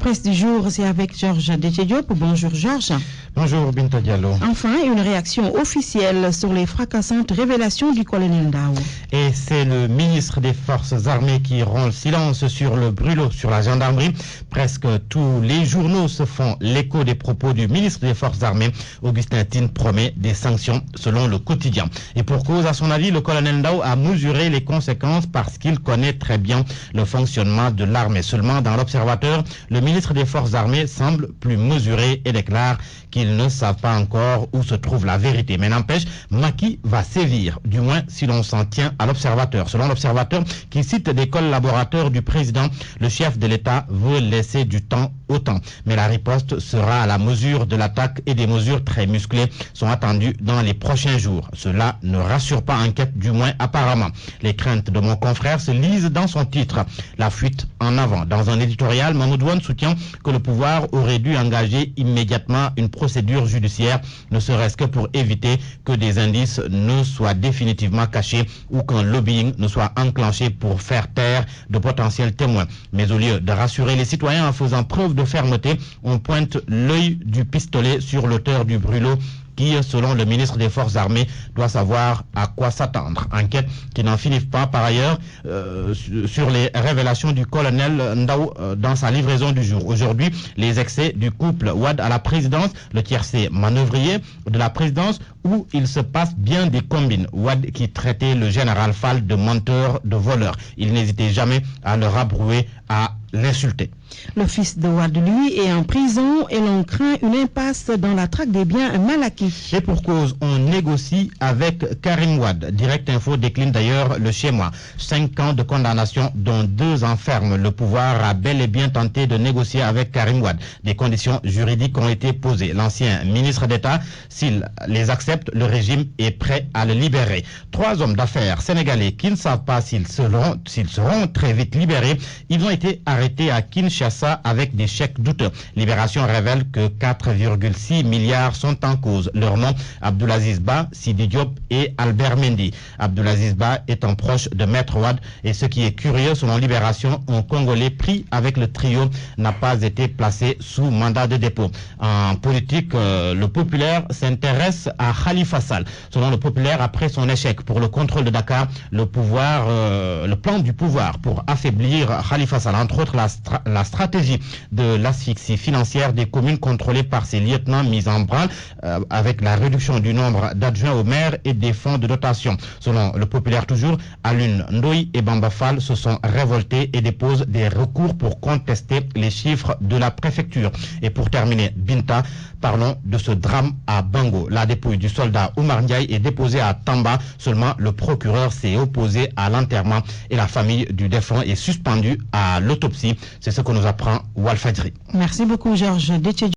presse du jour, c'est avec Georges Déthié-Diop. Bonjour Georges. Bonjour Binta Diallo. Enfin, une réaction officielle sur les fracassantes révélations du colonel Ndao. Et c'est le ministre des Forces armées qui rompt le silence sur le brûlot sur la gendarmerie. Presque tous les journaux se font l'écho des propos du ministre des Forces armées. Augustin Tine promet des sanctions selon le quotidien. Et pour cause, à son avis, le colonel Ndao a mesuré les conséquences parce qu'il connaît très bien le fonctionnement de l'armée. Seulement, dans l'Observateur, le ministre des Forces armées semble plus mesuré et déclare qu'ils ne savent pas encore où se trouve la vérité. Mais n'empêche, Macky va sévir, du moins si l'on s'en tient à l'Observateur. Selon l'Observateur, qui cite des collaborateurs du président, le chef de l'État veut laisser du temps au temps. Mais la riposte sera à la mesure de l'attaque et des mesures très musclées sont attendues dans les prochains jours. Cela ne rassure pas Enquête, du moins apparemment. Les craintes de mon confrère se lisent dans son titre, La fuite en avant. Dans un éditorial, Mahmoud Wane soutient que le pouvoir aurait dû engager immédiatement une procédure judiciaire, ne serait-ce que pour éviter que des indices ne soient définitivement cachés ou qu'un lobbying ne soit enclenché pour faire taire de potentiels témoins. Mais au lieu de rassurer les citoyens en faisant preuve de fermeté, on pointe l'œil du pistolet sur l'auteur du brûlot qui, selon le ministre des Forces armées, doit savoir à quoi s'attendre. Enquête qui n'en finit pas par ailleurs sur les révélations du colonel Ndao dans sa livraison du jour. Aujourd'hui, les excès du couple Wade à la présidence, le tiercé manœuvrier de la présidence, où il se passe bien des combines. Wade qui traitait le général Fall de menteur, de voleur. Il n'hésitait jamais à le rabrouer, à l'insulter. Le fils de Wade, lui, est en prison et l'on craint une impasse dans la traque des biens mal acquis. Et pour cause, on négocie avec Karim Wade. Direct Info décline d'ailleurs le schéma. 5 ans de condamnation, dont 2 ans ferme. Le pouvoir a bel et bien tenté de négocier avec Karim Wade. Des conditions juridiques ont été posées. L'ancien ministre d'État, s'il les accepte, le régime est prêt à le libérer. 3 hommes d'affaires sénégalais qui ne savent pas s'ils seront très vite libérés. Ils ont été arrêtés à Kinshasa avec des chèques douteux. Libération révèle que 4,6 milliards sont en cause. Leur nom, Abdoulaziz Ba, Sidi Diop et Albert Mendy. Abdoulaziz Ba étant proche de Maître Wade, et ce qui est curieux, selon Libération, un Congolais pris avec le trio n'a pas été placé sous mandat de dépôt. En politique, le populaire s'intéresse à Khalifa Sall. Selon le populaire, après son échec pour le contrôle de Dakar, le plan du pouvoir pour affaiblir Khalifa Sall, entre autres la stratégie de l'asphyxie financière des communes contrôlées par ses lieutenants mise en branle avec la réduction du nombre d'adjoints au maire et des fonds de dotation. Selon le populaire toujours, Alun Ndoye et Bamba Fall se sont révoltés et déposent des recours pour contester les chiffres de la préfecture. Et pour terminer, Binta, parlons de ce drame à Bango. La dépouille du soldat Oumar Ndiaye est déposée à Tamba. Seulement, le procureur s'est opposé à l'enterrement et la famille du défunt est suspendue à l'autopsie. C'est ce que nous apprend Walfadjri. Merci beaucoup Georges Déthié.